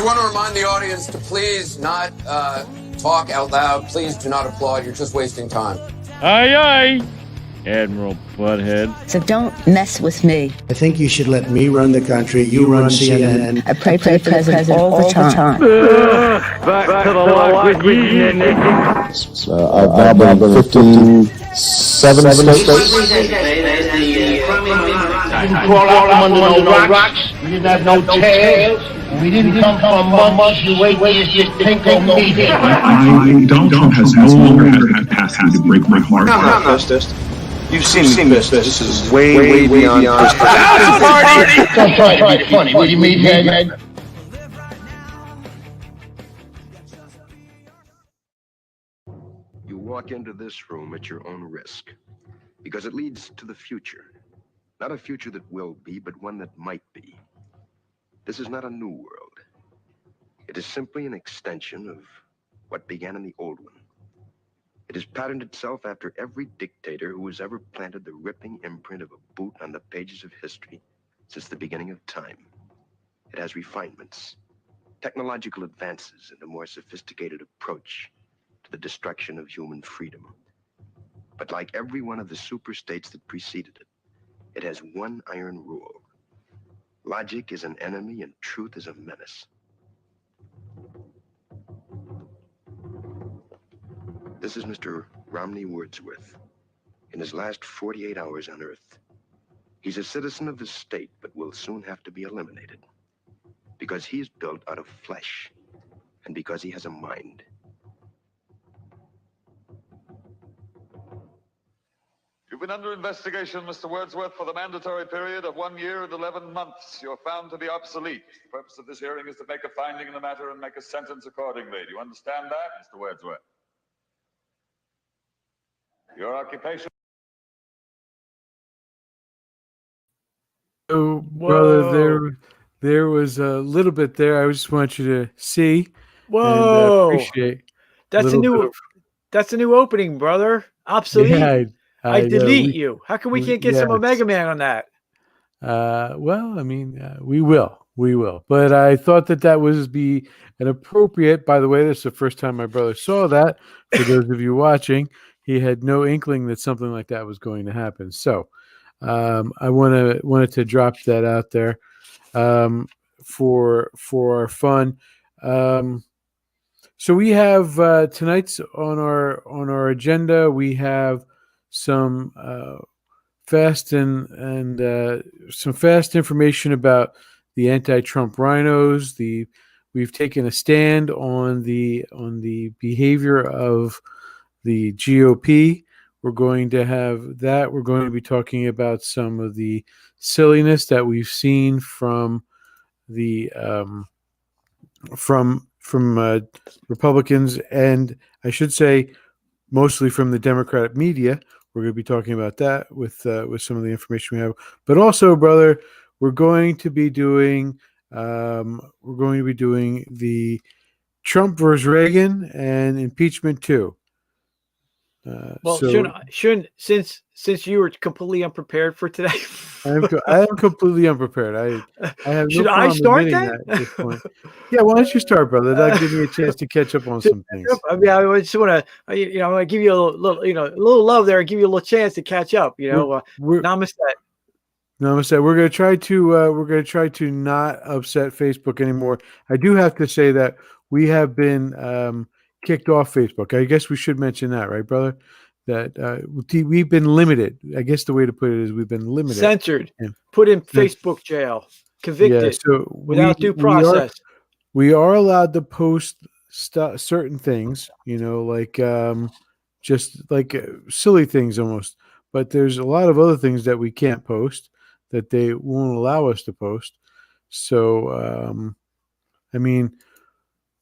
We want to remind the audience to please not talk out loud. Please do not applaud. You're just wasting time. Aye, aye, Admiral Butthead. So don't mess with me. I think you should let me run the country. You run CNN. I pray for the president all the time. Back to the lock with you, I've now been 57 states. We didn't crawl out from under no rocks. We didn't have no tails. We didn't come from monkeys. You wait till you just think of me. Donald Trump has no longer had the capacity to break my heart. No, Fist. You've seen this. This is way beyond Fist. Don't try to be funny, will you, meathead? You walk into this room at your own risk, because it leads to the future. Not a future that will be, but one that might be. This is not a new world. It is simply an extension of what began in the old one. It has patterned itself after every dictator who has ever planted the ripping imprint of a boot on the pages of history since the beginning of time. It has refinements, technological advances, and a more sophisticated approach to the destruction of human freedom. But like every one of the superstates that preceded it, it has one iron rule. Logic is an enemy and truth is a menace. This is Mr. Romney Wordsworth in his last 48 hours on Earth. He's a citizen of the state, but will soon have to be eliminated because he is built out of flesh and because he has a mind. You've been under investigation, Mr. Wordsworth, for the mandatory period of 1 year and 11 months. You're found to be obsolete. The purpose of this hearing is to make a finding in the matter and make a sentence accordingly. Do you understand that, Mr. Wordsworth? Your occupation... Oh, brother, there was a little bit there. I just want you to see and appreciate. That's a new opening, brother. Obsolete. Yeah, I delete you. How come we can't get some Omega Man on that? Well, I mean, we will. But I thought that would be an appropriate. By the way, this is the first time my brother saw that. For those of you watching, he had no inkling that something like that was going to happen. So I wanted to drop that out there for our fun. So we have tonight's on our agenda. We have some fast and some fast information about the anti-Trump rhinos. We've taken a stand on the behavior of the GOP. We're going to have that. We're going to be talking about some of the silliness that we've seen from the from Republicans, and I should say mostly from the Democratic media. We're going to be talking about that with some of the information we have. But also, brother, we're going to be doing the Trump versus Reagan and impeachment too. Shouldn't since you were completely unprepared for today. I am completely unprepared. I have no Should problem I start admitting that? at this point. Yeah, why don't you start, brother? That'll give me a chance to catch up on some things. I mean, I just want to, I'm going to give you a little love there, and give you a little chance to catch up. Namaste. Namaste. We're going to try to not upset Facebook anymore. I do have to say that we have been kicked off Facebook. I guess we should mention that, right, brother? That we've been limited. I guess the way to put it is we've been limited. Censored. Put in Facebook jail. Convicted. Without due process. We are allowed to post certain things, like just like silly things almost. But there's a lot of other things that we can't post that they won't allow us to post. So, I mean,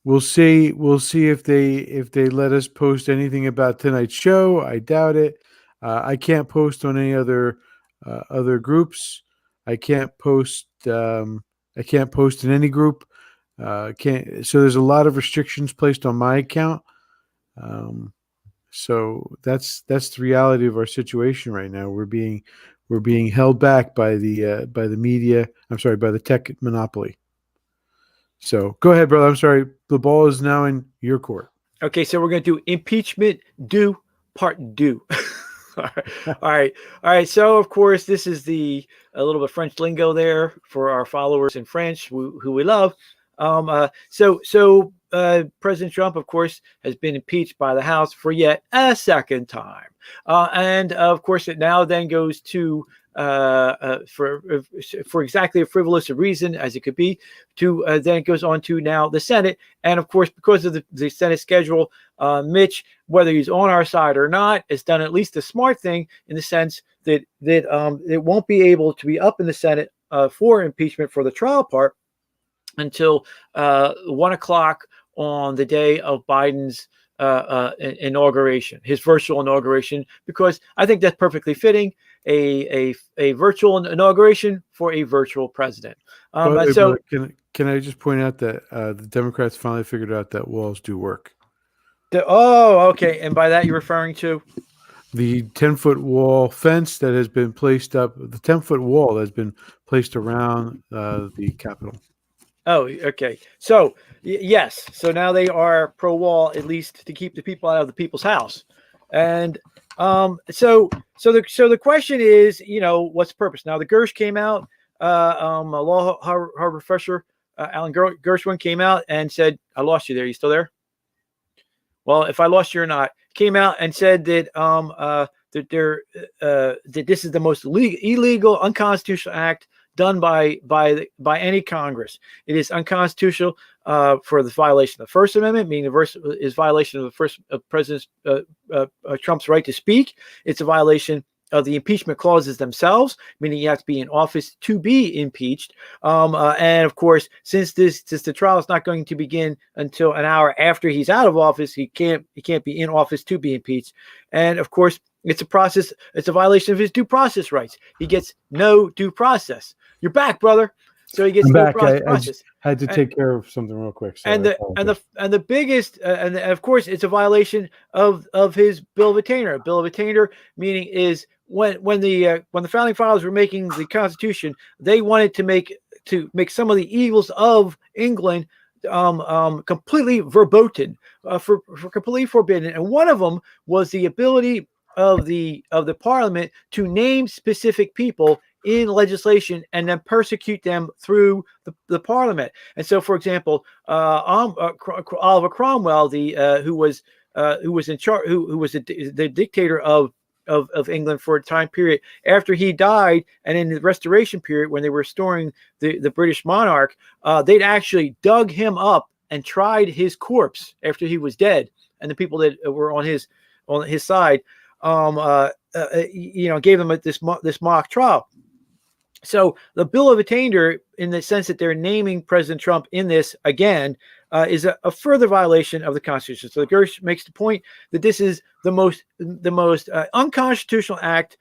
we'll see if they let us post anything about tonight's show. I doubt it. I can't post on any other groups. I can't post in any group. So there's a lot of restrictions placed on my account. So that's the reality of our situation right now. We're being held back by the media. I'm sorry, by the tech monopoly. So go ahead, brother. I'm sorry. The ball is now in your court. Okay, so we're going to do impeachment do part do. All right. So of course, this is a little bit French lingo there for our followers in French who we love. So President Trump, of course, has been impeached by the House for yet a second time, and of course, it now then goes to for exactly a frivolous reason as it could be, to then it goes on to now the Senate, and of course, because of the Senate schedule, Mitch, whether he's on our side or not, has done at least a smart thing in the sense that it won't be able to be up in the Senate for impeachment for the trial part until 1 o'clock on the day of Biden's inauguration, his virtual inauguration, because I think that's perfectly fitting, a virtual inauguration for a virtual president. So can I just point out that the Democrats finally figured out that walls do work. Okay. And by that you're referring to the 10-foot wall fence that has been placed up, the 10-foot wall that has been placed around the Capitol. Oh, okay. So yes. So now they are pro wall, at least to keep the people out of the people's house. And so the question is, what's the purpose? Now the Gersh came out, a law Harvard professor, Alan Gershwin came out and said, "I lost you there. You still there?" Well, if I lost you or not, came out and said that that this is the most illegal, unconstitutional act done by any Congress. It is unconstitutional for the violation of the First Amendment, meaning the is violation of the first President Trump's right to speak. It's a violation of the impeachment clauses themselves, meaning you have to be in office to be impeached. And of course, since the trial is not going to begin until an hour after he's out of office, he can't be in office to be impeached. And of course, it's a process. It's a violation of his due process rights. He gets no due process. You're back, brother. So he gets no process. I had to take care of something real quick. So and the biggest and of course it's a violation of his bill of attainder. A bill of attainder meaning is when the founding fathers were making the Constitution, they wanted to make some of the evils of England completely verboten, for completely forbidden, and one of them was the ability of the Parliament to name specific people in legislation and then persecute them through the Parliament. And so, for example, Oliver Cromwell, who was in charge, who was the dictator of England for a time period after he died, and in the Restoration period when they were restoring the British monarch, they'd actually dug him up and tried his corpse after he was dead, and the people that were on his side, gave them this mock trial. So the bill of attainder, in the sense that they're naming President Trump in this again, is a further violation of the Constitution. So Gersh makes the point that this is the most unconstitutional act.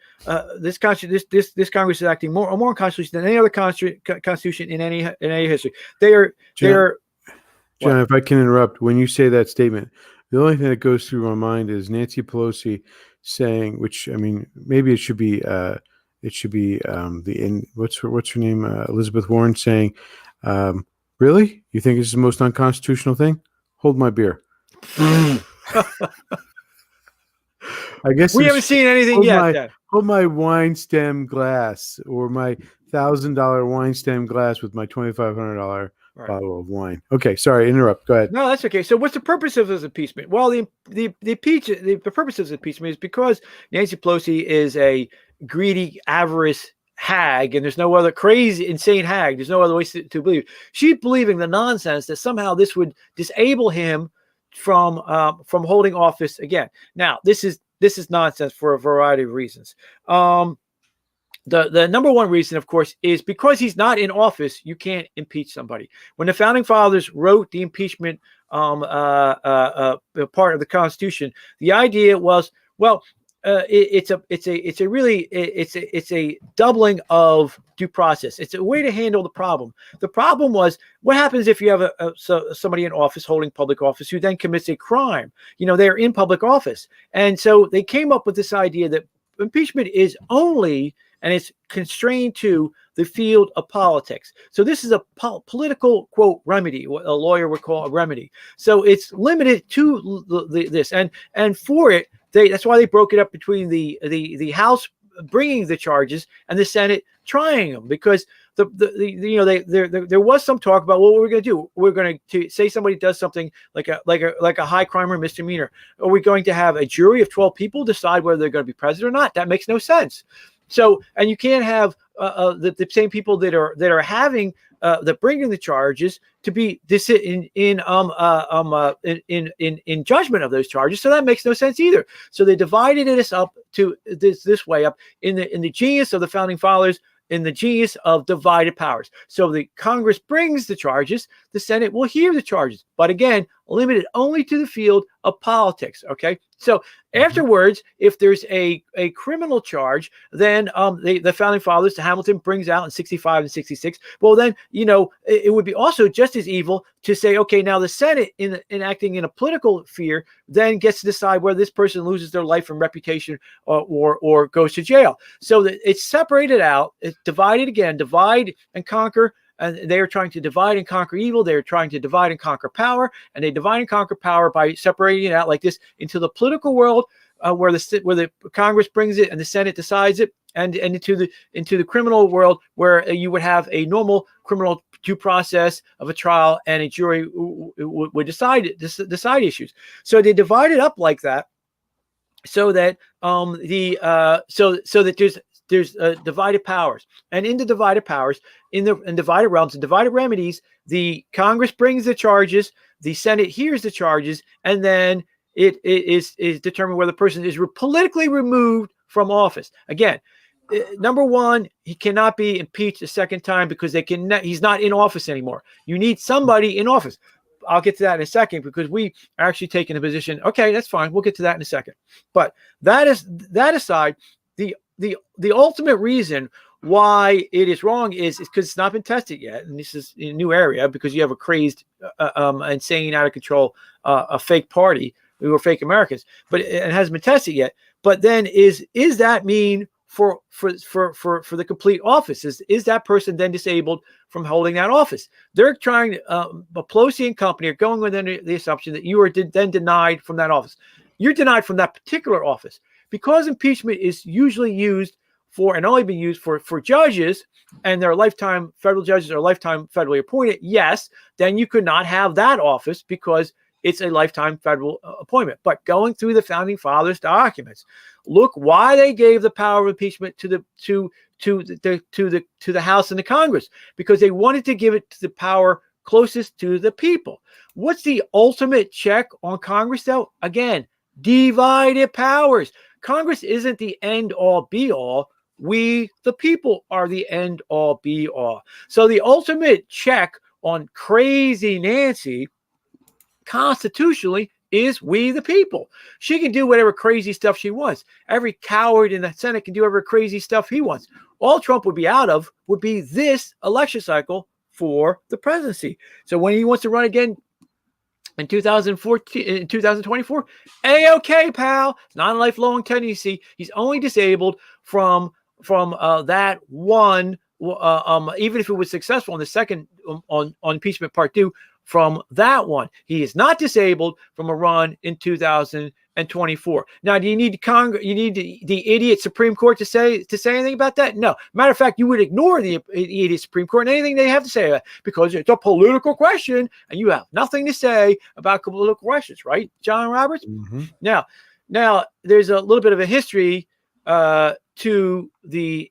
This Congress is acting more unconstitutional than any other constitution in any history. John, if I can interrupt, when you say that statement, the only thing that goes through my mind is Nancy Pelosi saying, which I mean, maybe it should be what's her name, Elizabeth Warren, saying, "Really? You think it's the most unconstitutional thing? Hold my beer." I guess we haven't seen anything yet. Hold my wine stem glass, or my $1,000 wine stem glass with my $2,500 bottle of wine. Okay, sorry, interrupt. Go ahead. No, that's okay. So, what's the purpose of this impeachment? Well, the purpose of this impeachment is because Nancy Pelosi is a greedy, avarice hag, and there's no other crazy, insane hag. There's no other way to believe. She's believing the nonsense that somehow this would disable him from holding office again. Now, this is nonsense for a variety of reasons. The number one reason, of course, is because he's not in office, you can't impeach somebody. When the founding fathers wrote the impeachment part of the Constitution, the idea was, well, it's a doubling of due process. It's a way to handle the problem. The problem was, what happens if you have somebody in office holding public office who then commits a crime? They're in public office, and so they came up with this idea that impeachment is only, and it's constrained to, the field of politics. So this is a political, quote, remedy, what a lawyer would call a remedy. So it's limited to this. And for it, that's why they broke it up between the House bringing the charges and the Senate trying them, because there was some talk about, well, what we're going to do. We're going to say somebody does something like a high crime or misdemeanor. Are we going to have a jury of 12 people decide whether they're going to be president or not? That makes no sense. So, and you can't have the same people that are having that bringing the charges to be in judgment of those charges. So that makes no sense either. So they divided it up to this way up in the genius of the founding fathers, in the genius of divided powers. So the Congress brings the charges, the Senate will hear the charges, but again, limited only to the field of politics. Okay. So afterwards, if there's a criminal charge, then the founding fathers, Hamilton brings out in 65 and 66. Well, then, it would be also just as evil to say, okay, now the Senate in acting in a political sphere then gets to decide whether this person loses their life and reputation or goes to jail. So that it's separated out, it's divided again, divide and conquer. And they are trying to divide and conquer evil. They're trying to divide and conquer power, and they divide and conquer power by separating it out like this into the political world, where the Congress brings it and the Senate decides it, and into the criminal world, where you would have a normal criminal due process of a trial, and a jury would decide issues. So they divide it up like that, so that so that there's divided powers, and in the divided powers, in divided realms and divided remedies, the Congress brings the charges, the Senate hears the charges, and then it is determined whether the person is politically removed from office. Again, number one, he cannot be impeached a second time because he's not in office anymore. You need somebody in office. I'll get to that in a second, because we are actually taking a position. Okay, that's fine. We'll get to that in a second. But that aside, the ultimate reason why it is wrong is because it's not been tested yet, and this is a new area because you have a crazed, insane, out of control, a fake party who are fake Americans, but it hasn't been tested yet. But then is that mean for the complete office? Is that person then disabled from holding that office? They're trying to, Pelosi and company are going within the assumption that you are then denied from that office. You're denied from that particular office. Because impeachment is usually used for, and only been used for judges, and they're lifetime federal judges or lifetime federally appointed, yes, then you could not have that office because it's a lifetime federal appointment. But going through the founding fathers' documents, look why they gave the power of impeachment to the House and the Congress, because they wanted to give it to the power closest to the people. What's the ultimate check on Congress, though? Again, divided powers. Congress isn't the end all be all. We, the people, are the end all be all. So the ultimate check on crazy Nancy constitutionally is we, the people. She can do whatever crazy stuff she wants. Every coward in the Senate can do whatever crazy stuff he wants. All Trump would be out of would be this election cycle for the presidency. So when he wants to run again in 2024, A-OK, pal. It's not a lifelong tendency. He's only disabled from that one, even if it was successful in the second on impeachment part 2, from that one. He is not disabled from a run in 2024. Now, do you need you need the idiot Supreme Court to say anything about that? No. Matter of fact, you would ignore the idiot Supreme Court and anything they have to say because it's a political question, and you have nothing to say about political questions, right, John Roberts? Mm-hmm. Now, there's a little bit of a history to the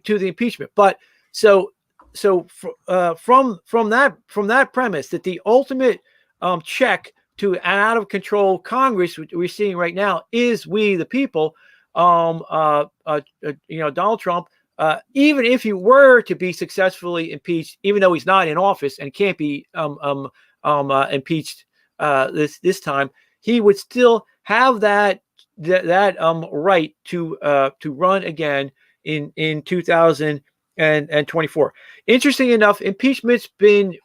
impeachment, but so from that premise that the ultimate check to an out of control Congress, which we're seeing right now, is we the people. Donald Trump, even if he were to be successfully impeached, even though he's not in office and can't be impeached this time, he would still have that right to run again in 2024. Interesting enough, impeachment's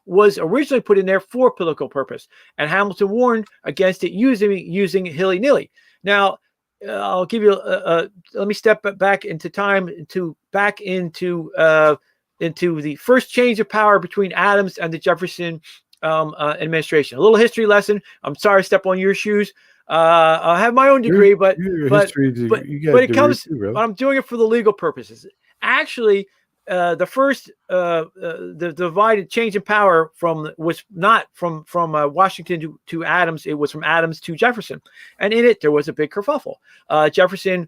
was originally put in there for political purpose, and Hamilton warned against it using hilly-nilly. Now, I'll give you let me step back into time back into the first change of power between Adams and the Jefferson administration. A little history lesson. I'm sorry to step on your shoes. I have my own degree, but it comes. Too, I'm doing it for the legal purposes. Actually, the first the divided change in power was not from Washington to Adams. It was from Adams to Jefferson, and in it there was a big kerfuffle. Jefferson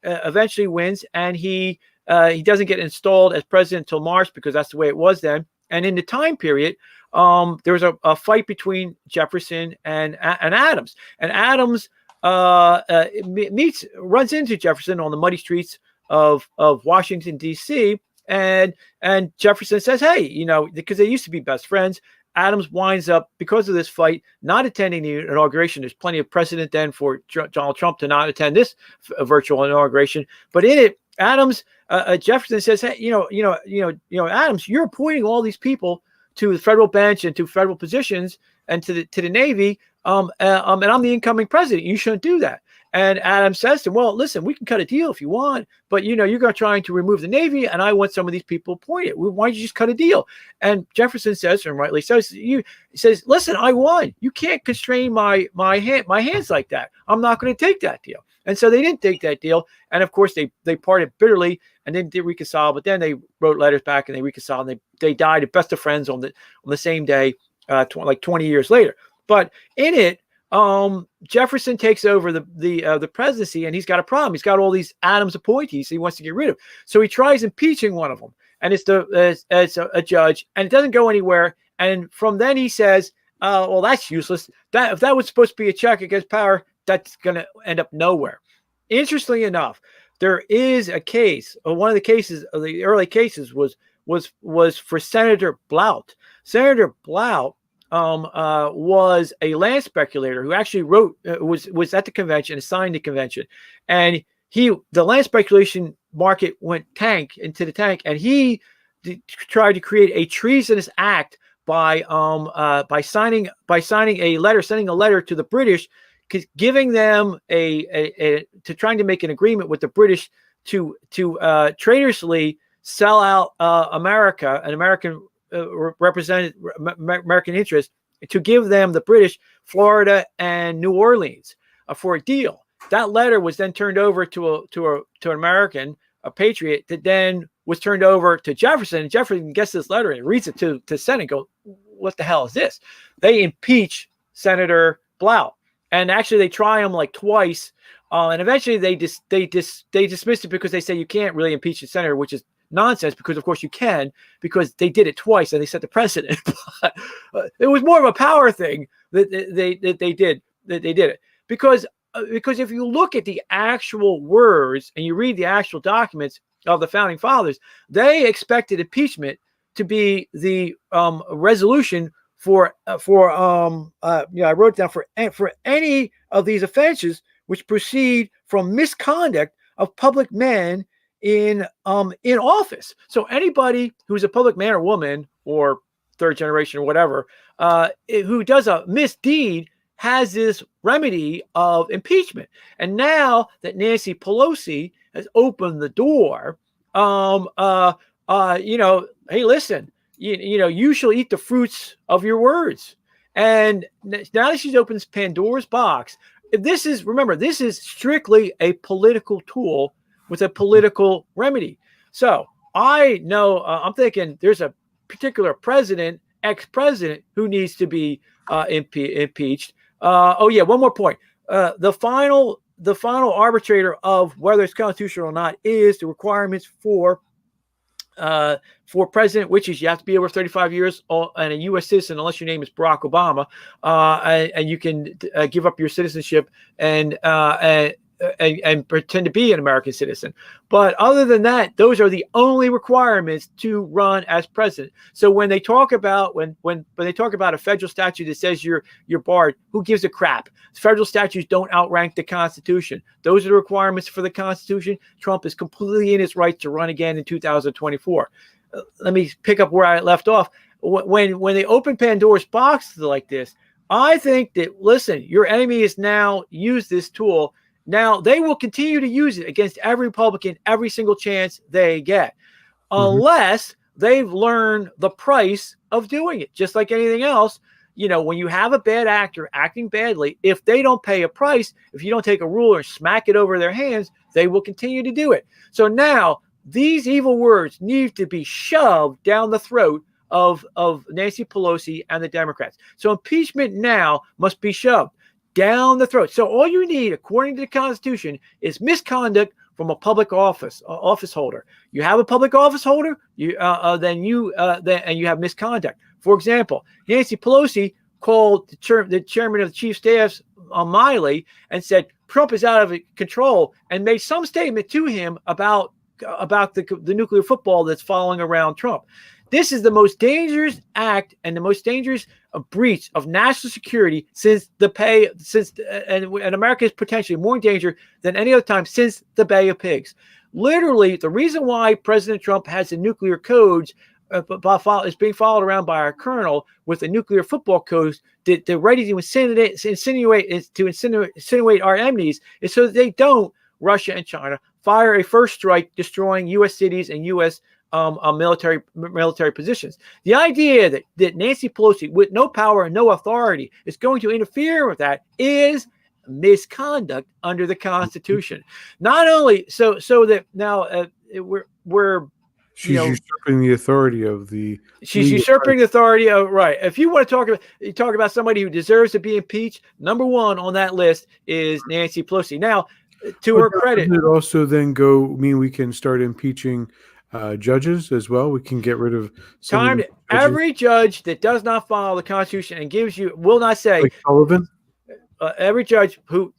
eventually wins, and he doesn't get installed as president until March, because that's the way it was then. And in the time period, there was a fight between Jefferson and Adams, and Adams runs into Jefferson on the muddy streets of Washington, D.C. And Jefferson says, hey, because they used to be best friends. Adams winds up, because of this fight, not attending the inauguration. There's plenty of precedent then for Donald Trump to not attend this virtual inauguration. But in it, Adams, Jefferson says, hey, Adams, you're appointing all these people to the federal bench and to federal positions and to the Navy, and I'm the incoming president. You shouldn't do that. And Adams says to him, well, listen, we can cut a deal if you want, but you're trying to remove the Navy, and I want some of these people appointed. Why don't you just cut a deal? And Jefferson says, and rightly so, he says, listen, I won. You can't constrain my hands like that. I'm not going to take that deal. And so they didn't take that deal. And of course, they parted bitterly and then did reconcile. But then they wrote letters back and they reconciled. And they died as best of friends on the same day, like 20 years later. But in it, Jefferson takes over the presidency, and he's got a problem. He's got all these Adams appointees he wants to get rid of. So he tries impeaching one of them, and it's a judge, and it doesn't go anywhere. And from then he says, well, that's useless. If that was supposed to be a check against power, that's going to end up nowhere. Interestingly enough, there is a case. One of the cases, of the early cases, was for Senator Blount. Senator Blount was a land speculator who actually was at the convention and signed the convention, and the land speculation market went into the tank, and he tried to create a treasonous act by sending a letter to the British, giving them trying to make an agreement with the British to traitorously sell out America, an American represented American interest, to give them, the British, Florida and New Orleans for a deal. That letter was then turned over to an American, a patriot, that then was turned over to Jefferson. And Jefferson gets this letter and reads it to the Senate and goes, what the hell is this? They impeach Senator Blount. And actually they try him like twice. And eventually they dismissed it because they say you can't really impeach a senator, which is nonsense, because of course you can, because they did it twice and they set the precedent. But it was more of a power thing that they did it because if you look at the actual words and you read the actual documents of the founding fathers, they expected impeachment to be the resolution for I wrote it down, for any of these offenses which proceed from misconduct of public men in office. So anybody who's a public man or woman or third generation or whatever, who does a misdeed, has this remedy of impeachment. And now that Nancy Pelosi has opened the door, hey, listen, you shall eat the fruits of your words. And now that she opens Pandora's box, this is strictly a political tool with a political remedy. So I know, I'm thinking there's a particular ex-president who needs to be impeached. One more point. The final arbitrator of whether it's constitutional or not is the requirements for president, which is you have to be over 35 years and a U.S. citizen, unless your name is Barack Obama, and you can give up your citizenship and pretend to be an American citizen. But other than that, those are the only requirements to run as president. So when they talk about when they talk about a federal statute that says you're barred, who gives a crap? Federal statutes don't outrank the Constitution. Those are the requirements for the Constitution. Trump is completely in his right to run again in 2024. Let me pick up where I left off. When they open Pandora's box like this, I think that, listen, your enemy has now used this tool. Now they will continue to use it against every Republican every single chance they get. unless they've learned the price of doing it. Just like anything else, when you have a bad actor acting badly, if they don't pay a price, if you don't take a ruler and smack it over their hands, they will continue to do it. So now these evil words need to be shoved down the throat of Nancy Pelosi and the Democrats. So impeachment now must be shoved down the throat. So all you need, according to the Constitution, is misconduct from a public office holder. You have a public office holder, then you have misconduct. For example, Nancy Pelosi called the chairman of the chief staffs, Miley, and said Trump is out of control, and made some statement to him about the nuclear football that's following around Trump. This is the most dangerous act and the most dangerous breach of national security and America is potentially more in danger than any other time since the Bay of Pigs. Literally, the reason why President Trump has the nuclear codes is being followed around by our colonel with the nuclear football codes that they're ready to insinuate our enemies, is so that they don't, Russia and China, fire a first strike destroying U.S. cities and U.S. military positions. The idea that Nancy Pelosi, with no power and no authority, is going to interfere with that is misconduct under the Constitution. Not only so that now we're she's usurping the authority of the. She's usurping the authority of right. If you want to talk about somebody who deserves to be impeached, number one on that list is Nancy Pelosi. Now, to her credit, does it also then mean we can start impeaching judges as well? We can get rid of every judge that does not follow the Constitution and will not say, like Sullivan. Every judge who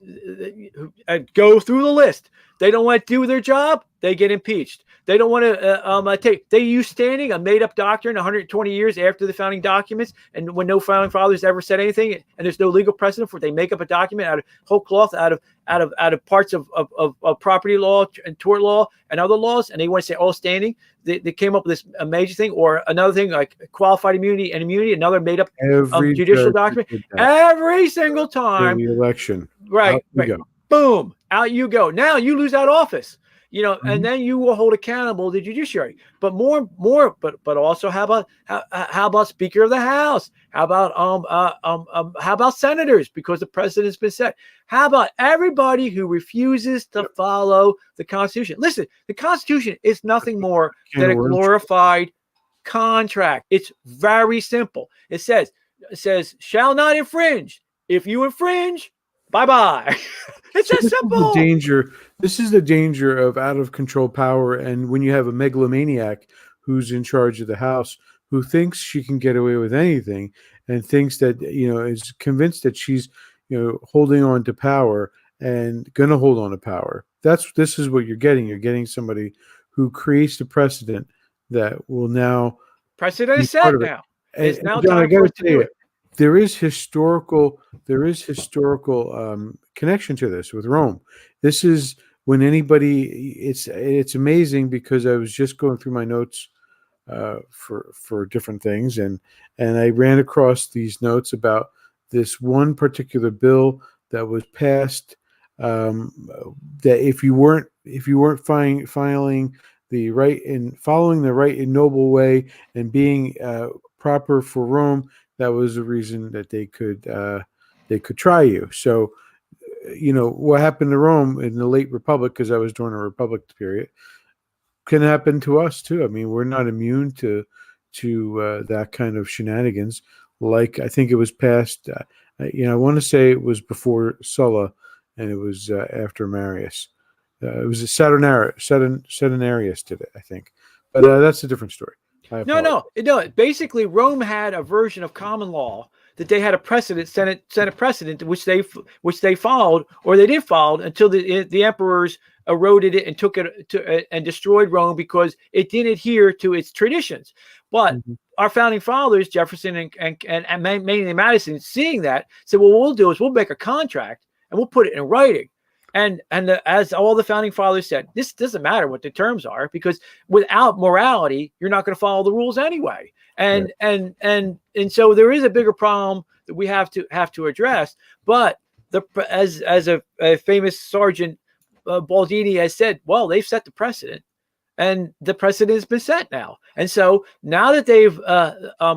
go through the list, they don't want to do their job, they get impeached. They don't want to they use standing, a made-up doctrine 120 years after the founding documents, and when no founding fathers ever said anything, and there's no legal precedent for it, they make up a document out of whole cloth, out of parts of property law and tort law and other laws, and they want to say all standing. They came up with this major thing, or another thing like qualified immunity and immunity, another made-up judicial document. Every single time. The election. Right. Boom. Out you go. Now you lose that office. And then you will hold accountable the judiciary. But but also how about Speaker of the House? How about senators? Because the precedent's been set. How about everybody who refuses to follow the Constitution? Listen, the Constitution is nothing more than a glorified contract. It's very simple. It says shall not infringe. If you infringe, bye-bye. It's just simple. This is the danger of out of control power. And when you have a megalomaniac who's in charge of the House, who thinks she can get away with anything and thinks that, is convinced that she's, holding on to power and going to hold on to power. This is what you're getting. You're getting somebody who creates the precedent that will now. Precedent is set now. It's now time for us to do it. There is historical connection to this with Rome. This is when anybody. It's amazing because I was just going through my notes for different things, and I ran across these notes about this one particular bill that was passed. That if you weren't filing the right and following the right and noble way and being proper for Rome, that was the reason that they could try you. So, what happened to Rome in the late Republic, because I was during a Republic period, can happen to us too. I mean, we're not immune to that kind of shenanigans. Like, I think it was passed. I want to say it was before Sulla, and it was after Marius. It was Saturnarius did it, I think. But that's a different story. No. Basically, Rome had a version of common law that they had a precedent, Senate precedent, which they followed, or they didn't follow until the emperors eroded it and took it and destroyed Rome because it didn't adhere to its traditions. But our founding fathers, Jefferson and mainly Madison, seeing that, said, well, what we'll do is we'll make a contract and we'll put it in writing. And as all the founding fathers said, this doesn't matter what the terms are, because without morality, you're not going to follow the rules anyway. And so there is a bigger problem that we have to address. But as a famous Sergeant Baldini has said, well, they've set the precedent, and the precedent has been set now. And so now that they've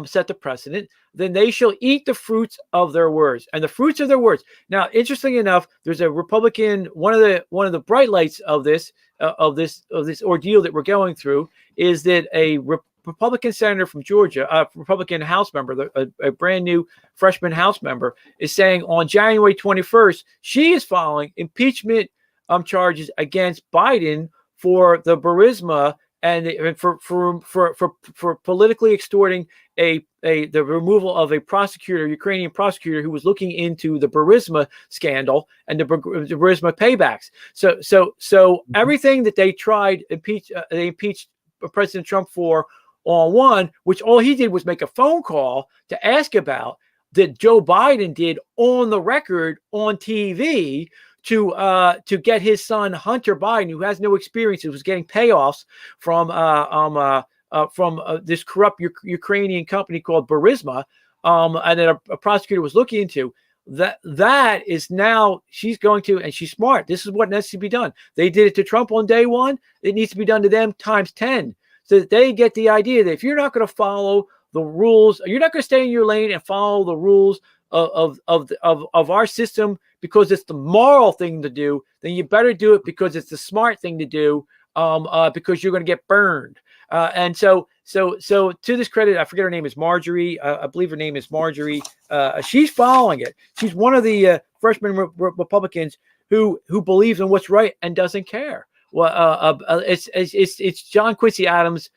set the precedent, then they shall eat the fruits of their words. And the fruits of their words. Now, interestingly enough, there's a Republican. One of the bright lights of this ordeal that we're going through is that a Republican senator from Georgia, Republican House member, a brand new freshman House member, is saying on January 21st she is filing impeachment charges against Biden for the Burisma and for politically extorting the removal of a prosecutor, Ukrainian prosecutor, who was looking into the Burisma scandal and the Burisma paybacks. So everything that they tried they impeached President Trump for on one, which all he did was make a phone call to ask about, that Joe Biden did on the record on TV to get his son Hunter Biden, who has no experience, who was getting payoffs from this corrupt Ukrainian company called Burisma, and then a prosecutor was looking into. That is now, she's going to, and she's smart. This is what needs to be done. They did it to Trump on day one. It needs to be done to them times 10, so that they get the idea that if you're not going to follow the rules, you're not going to stay in your lane and follow the rules of our system because it's the moral thing to do, then you better do it because it's the smart thing to do, because you're going to get burned. And so to this credit, I forget her name is Marjorie. I believe her name is Marjorie. She's following it. She's one of the freshman Republicans who believes in what's right and doesn't care. Well, it's John Quincy Adams'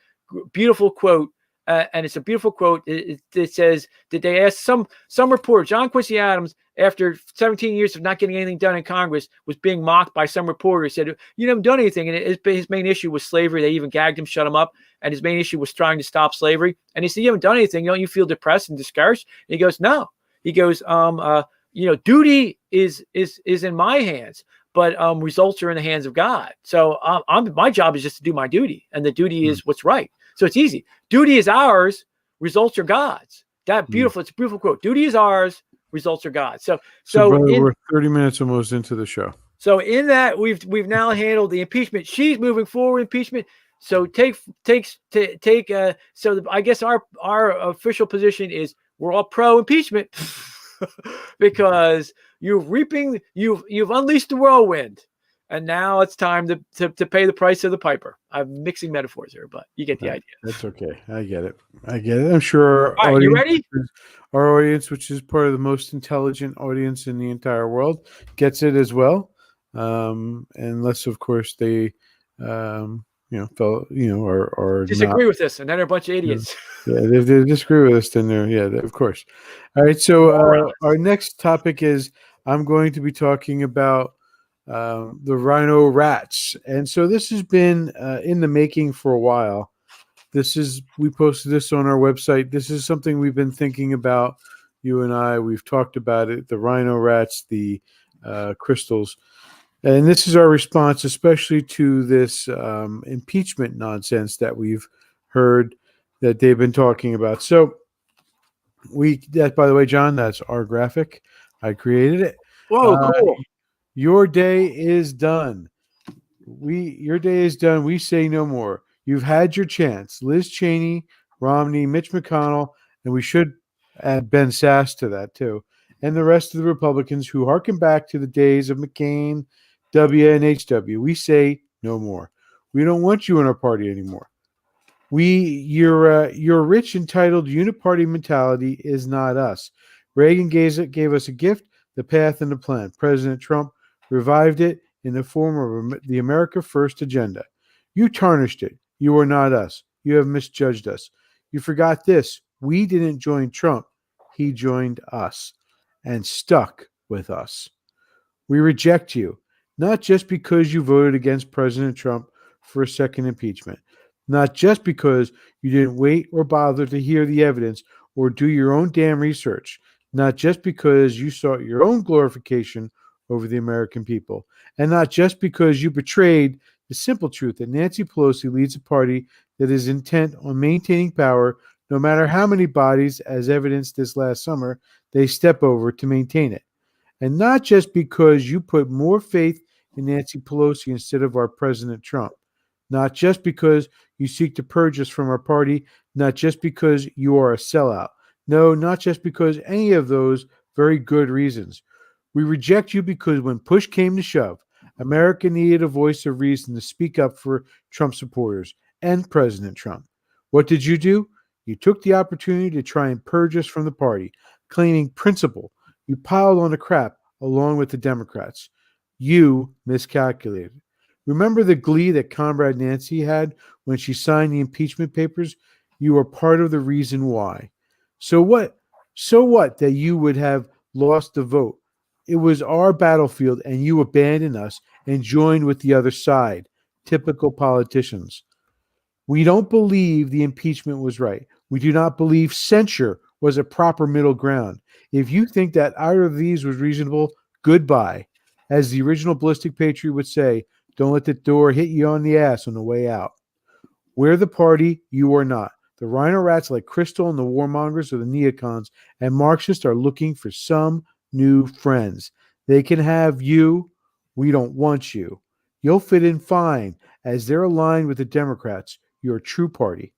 beautiful quote. And it's a beautiful quote. It says that they asked some reporter, John Quincy Adams, after 17 years of not getting anything done in Congress, was being mocked by some reporter. Said, "You haven't done anything." And his main issue was slavery. They even gagged him, shut him up. And his main issue was trying to stop slavery. And he said, "You haven't done anything. Don't you feel depressed and discouraged?" And he goes, "No." He goes, duty is in my hands, but results are in the hands of God. So my job is just to do my duty, and the duty is what's right. So it's easy. Duty is ours, results are God's. It's a beautiful quote. Duty is ours, results are God's. So brother, we're 30 minutes almost into the show. So in that, we've now handled the impeachment. She's moving forward impeachment. So so I guess our official position is we're all pro impeachment because you've unleashed the whirlwind. And now it's time to pay the price of the piper. I'm mixing metaphors here, but you get the idea. That's okay. I get it. I'm sure our audience, you ready? Our audience, which is part of the most intelligent audience in the entire world, gets it as well. Unless, of course, they, are disagree with this, and then they're a bunch of idiots. Yeah, if they disagree with us, then of course. All right. So our next topic is I'm going to be talking about the rhino rats. And so this has been in the making for a while. We posted this on our website. This is something we've been thinking about, you and I. We've talked about it, the rhino rats, the crystals. And this is our response, especially to this impeachment nonsense that we've heard that they've been talking about. So that, by the way, John, that's our graphic. I created it. Whoa, cool. Your day is done. Your day is done. We say no more. You've had your chance. Liz Cheney, Romney, Mitch McConnell, and we should add Ben Sass to that too, and the rest of the Republicans who harken back to the days of McCain, W, and HW. We say no more. We don't want you in our party anymore. Your rich, entitled uniparty mentality is not us. Reagan gave us a gift, the path and the plan. President Trump revived it in the form of the America First agenda. You tarnished it. You are not us. You have misjudged us. You forgot this. We didn't join Trump. He joined us and stuck with us. We reject you, not just because you voted against President Trump for a second impeachment, not just because you didn't wait or bother to hear the evidence or do your own damn research, not just because you sought your own glorification over the American people, and not just because you betrayed the simple truth that Nancy Pelosi leads a party that is intent on maintaining power no matter how many bodies, as evidenced this last summer, they step over to maintain it. And not just because you put more faith in Nancy Pelosi instead of our President Trump. not just because you seek to purge us from our party, not just because you are a sellout. No, not just because any of those very good reasons. We reject you because when push came to shove, America needed a voice of reason to speak up for Trump supporters and President Trump. What did you do? You took the opportunity to try and purge us from the party, claiming principle. You piled on the crap along with the Democrats. You miscalculated. Remember the glee that Comrade Nancy had when she signed the impeachment papers? You were part of the reason why. So what? So what that you would have lost the vote? It was our battlefield, and you abandoned us and joined with the other side. Typical politicians. We don't believe the impeachment was right. We do not believe censure was a proper middle ground. If you think that either of these was reasonable, goodbye. As the original Ballistic Patriot would say, don't let the door hit you on the ass on the way out. We're the party, you are not. The Rhino Rats like Crystal and the warmongers or the neocons and Marxists are looking for some new friends. They can have you. We don't want you. You'll fit in fine as they're aligned with the Democrats. You're a true party.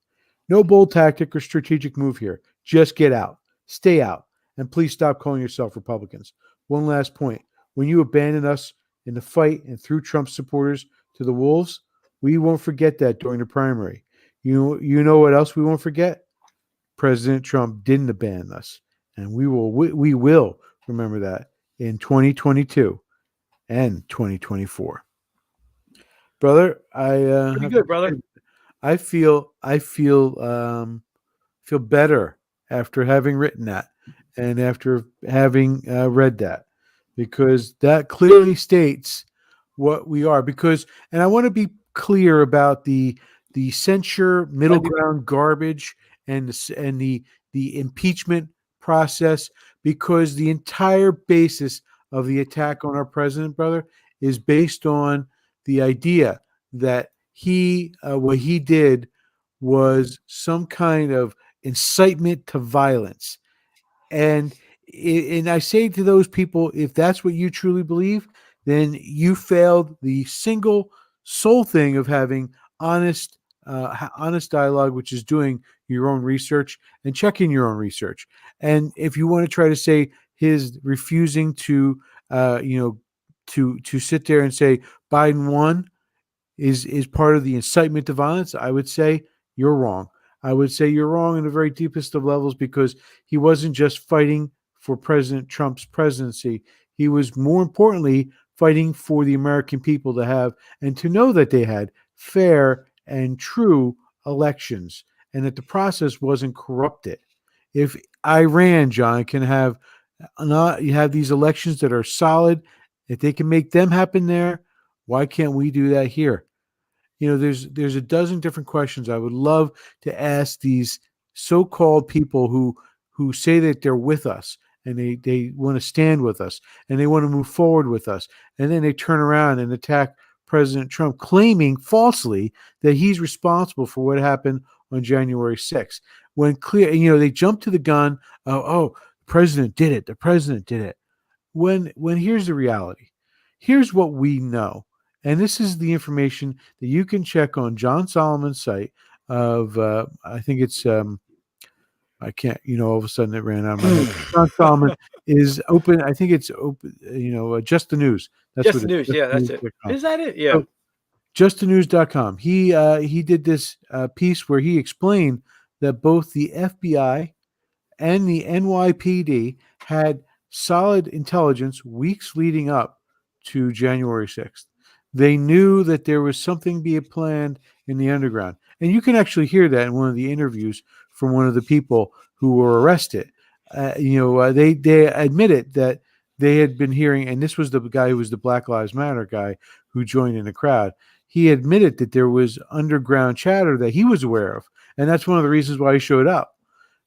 No bold tactic or strategic move here. Just get out. Stay out. And please stop calling yourself Republicans. One last point. When you abandoned us in the fight and threw Trump supporters to the wolves, we won't forget that during the primary. You know what else we won't forget? President Trump didn't abandon us. And we will remember that in 2022 and 2024. Brother, Pretty good, brother. I feel better after having written that and after having read that, because that clearly states what we are. And I want to be clear about the censure middle ground garbage and the impeachment process, because the entire basis of the attack on our president, brother, is based on the idea that what he did was some kind of incitement to violence. And I say to those people, if that's what you truly believe, then you failed the single sole thing of having honest dialogue, which is doing your own research and checking your own research. And if you want to try to say his refusing to sit there and say Biden won is part of the incitement to violence, I would say you're wrong. I would say you're wrong in the very deepest of levels, because he wasn't just fighting for President Trump's presidency. He was, more importantly, fighting for the American people to have and to know that they had fair and true elections and that the process wasn't corrupted. If Iran, John, can have you have these elections that are solid, if they can make them happen there, why can't we do that here? There's a dozen different questions I would love to ask these so-called people who say that they're with us and they want to stand with us and they want to move forward with us, and then they turn around and attack President Trump, claiming falsely that he's responsible for what happened on January 6th. When clear, they jump to the gun. The president did it. The president did it. When here's the reality. Here's what we know. And this is the information that you can check on John Solomon's site of, I think it's, I can't, all of a sudden it ran out of my head. John Solomon is open. I think it's open, Just the News. That's Just the News. Yeah, that's it. Is that it? Yeah. So, justthenews.com. He did this piece where he explained that both the FBI and the NYPD had solid intelligence weeks leading up to January 6th. They knew that there was something being planned in the underground. And you can actually hear that in one of the interviews from one of the people who were arrested. They admitted that they had been hearing, and this was the guy who was the Black Lives Matter guy who joined in the crowd. He admitted that there was underground chatter that he was aware of. And that's one of the reasons why he showed up.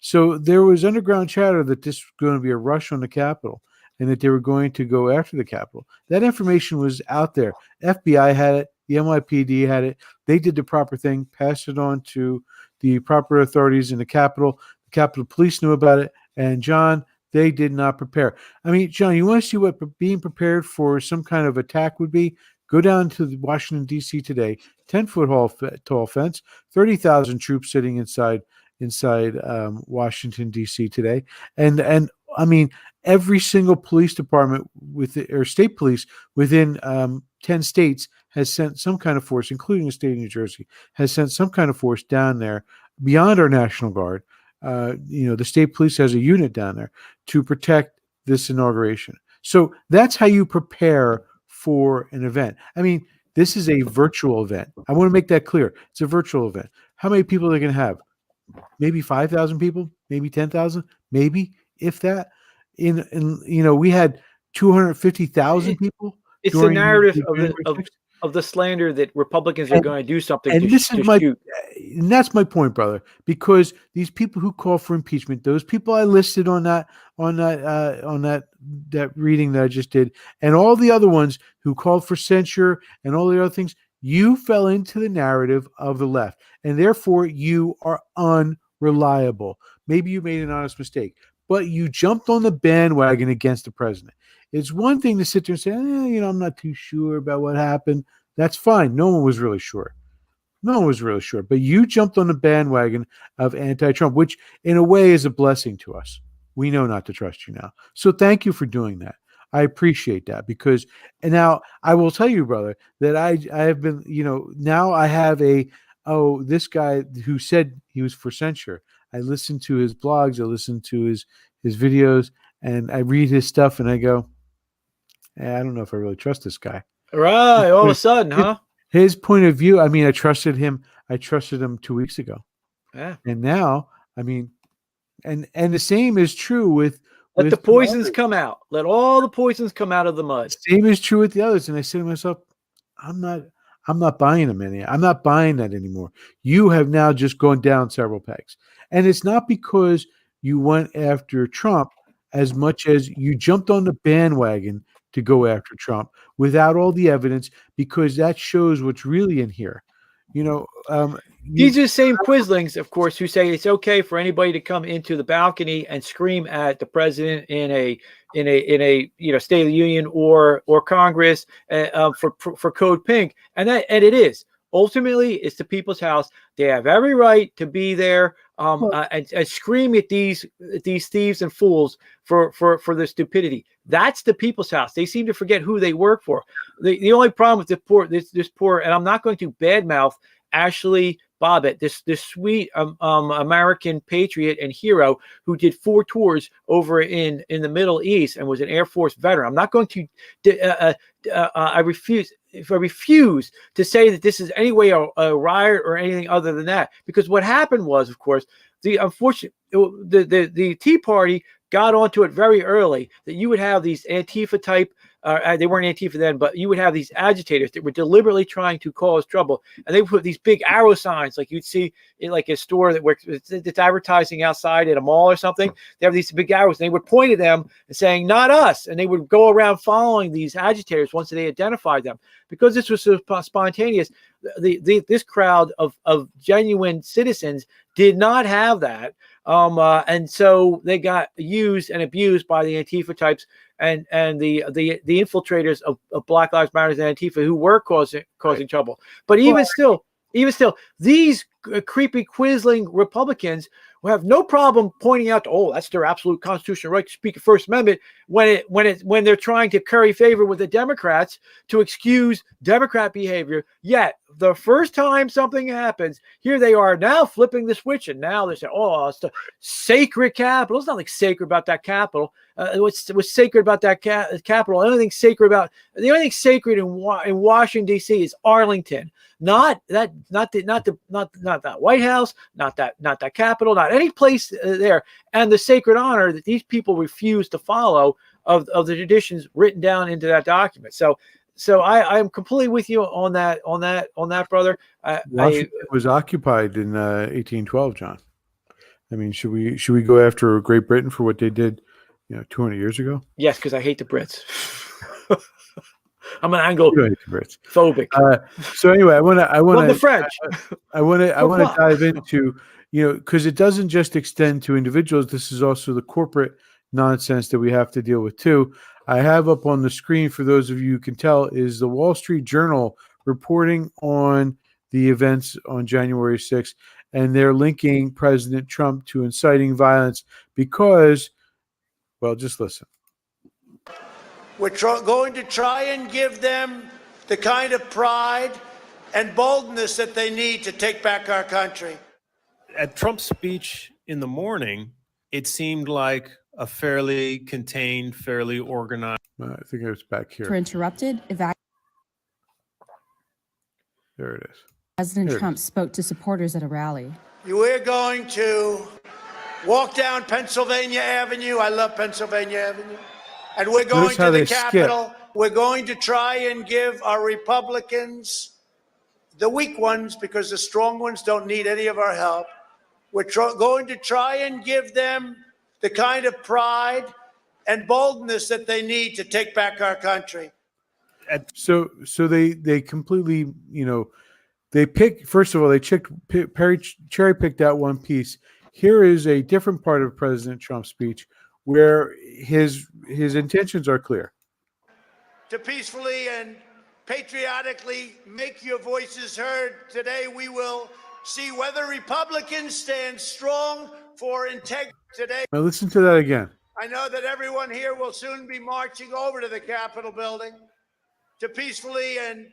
So there was underground chatter that this was going to be a rush on the Capitol and that they were going to go after the Capitol. That information was out there. FBI had it. The NYPD had it. They did the proper thing, passed it on to the proper authorities in the Capitol. The Capitol Police knew about it. And, John, they did not prepare. I mean, John, you want to see what being prepared for some kind of attack would be? Go down to the Washington D.C. today. 10-foot tall fence. 30,000 troops sitting inside Washington D.C. today, and I mean every single police department or state police within 10 states has sent some kind of force, including the state of New Jersey, has sent some kind of force down there beyond our National Guard. The state police has a unit down there to protect this inauguration. So that's how you prepare for an event. I mean, this is a virtual event. I want to make that clear. It's a virtual event. How many people are they going to have? Maybe 5,000 people, maybe 10,000, maybe if that. We had 250,000 people. It's the narrative of the slander that Republicans are going to do something. And and that's my point, brother. Because these people who call for impeachment, those people I listed on that reading that I just did, and all the other ones who called for censure and all the other things, you fell into the narrative of the left, and therefore you are unreliable. Maybe you made an honest mistake, but you jumped on the bandwagon against the president. It's one thing to sit there and say, I'm not too sure about what happened. That's fine. No one was really sure. But you jumped on the bandwagon of anti-Trump, which in a way is a blessing to us. We know not to trust you now. So thank you for doing that. I appreciate that and now I will tell you, brother, that I have been, now I have this guy who said he was for censure. I listened to his blogs, I listened to his videos, and I read his stuff and I go, I don't know if I really trust this guy. Right. All of a sudden, huh? His point of view, I mean, I trusted him 2 weeks ago. Yeah. And now, I mean, and the same is true with Let the poisons come out. Let all the poisons come out of the mud. Same is true with the others. And I say to myself, I'm not buying them any. I'm not buying that anymore. You have now just gone down several pegs. And it's not because you went after Trump as much as you jumped on the bandwagon to go after Trump without all the evidence, because that shows what's really in here. These are the same Quislings, of course, who say it's okay for anybody to come into the balcony and scream at the president in a State of the Union or Congress for Code Pink, and it is. Ultimately, it's the people's house. They have every right to be there and scream at these thieves and fools for their stupidity. That's the people's house. They seem to forget who they work for. The only problem with this poor, and I'm not going to badmouth Ashley Bobbitt, this sweet American patriot and hero who did 4 tours over in the Middle East and was an Air Force veteran. I'm not going to. I refuse to say that this is any way a riot or anything other than that, because what happened was, of course, the Tea Party got onto it very early that you would have these Antifa type. They weren't Antifa then, but you would have these agitators that were deliberately trying to cause trouble, and they would put these big arrow signs like you'd see in like a store that's advertising outside at a mall or something. They have these big arrows, and they would point at them and saying, "Not us," and they would go around following these agitators once they identified them. Because this was so spontaneous, this crowd of genuine citizens did not have that. And so they got used and abused by the Antifa types and the infiltrators of Black Lives Matter and Antifa who were causing trouble. But even still, these creepy Quisling Republicans who have no problem pointing out, that's their absolute constitutional right to speak of First Amendment when they're trying to curry favor with the Democrats to excuse Democrat behavior. Yet the first time something happens, here they are now flipping the switch, and now they say, it's the sacred Capitol. It's nothing sacred about that Capitol. What's sacred about that Capitol? The only thing sacred in Washington D.C. is Arlington, not that White House, not that Capitol, not any place there, and the sacred honor that these people refuse to follow of the traditions written down into that document. So I am completely with you on that, brother. Washington was occupied in 1812, John. I mean, should we go after Great Britain for what they did, 200 years ago? Yes, because I hate the Brits. I'm an Anglo-phobic. So anyway, I want the French. I want to dive into, because it doesn't just extend to individuals. This is also the corporate nonsense that we have to deal with too. I have up on the screen for those of you who can tell is the Wall Street Journal reporting on the events on January 6th, and they're linking President Trump to inciting violence because, well, just listen. We're going to try and give them the kind of pride and boldness that they need to take back our country. At Trump's speech in the morning, it seemed like a fairly contained, fairly organized. I think it was back here. For interrupted, There it is. President Trump spoke to supporters at a rally. We're going to walk down Pennsylvania Avenue. I love Pennsylvania Avenue. And we're going to the Capitol. We're going to try and give our Republicans, the weak ones, because the strong ones don't need any of our help. We're going to try and give them the kind of pride and boldness that they need to take back our country. So they completely, they pick, first of all, they cherry picked out one piece. Here is a different part of President Trump's speech where his intentions are clear. To peacefully and patriotically make your voices heard today, we will see whether Republicans stand strong for integrity today. Now listen to that again. I know that everyone here will soon be marching over to the Capitol building to peacefully and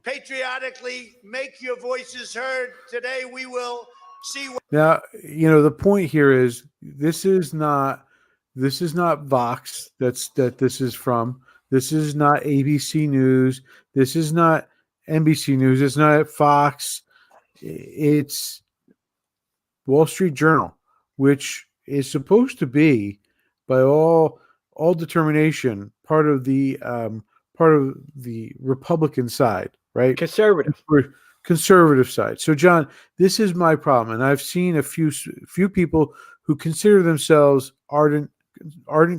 patriotically make your voices heard today. We will see. Now, the point here is this is not Vox. That this is from. This is not ABC News. This is not NBC News. It's not Fox. It's Wall Street Journal, which is supposed to be, by all determination, part of the Republican side, right? Conservative side. So, John, this is my problem, and I've seen a few people who consider themselves ardent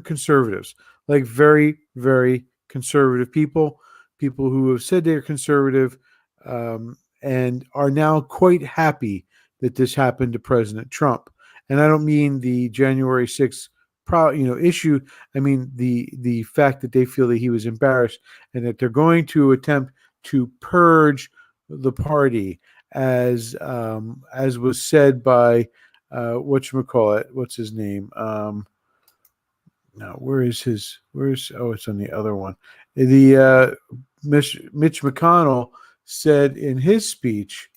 conservatives, like very, very conservative people who have said they're conservative, and are now quite happy that this happened to President Trump. And I don't mean the January 6th issue. I mean the fact that they feel that he was embarrassed and that they're going to attempt to purge the party, as was said by whatchamacallit, what's his name? Now it's on the other one. The Mitch McConnell said in his speech,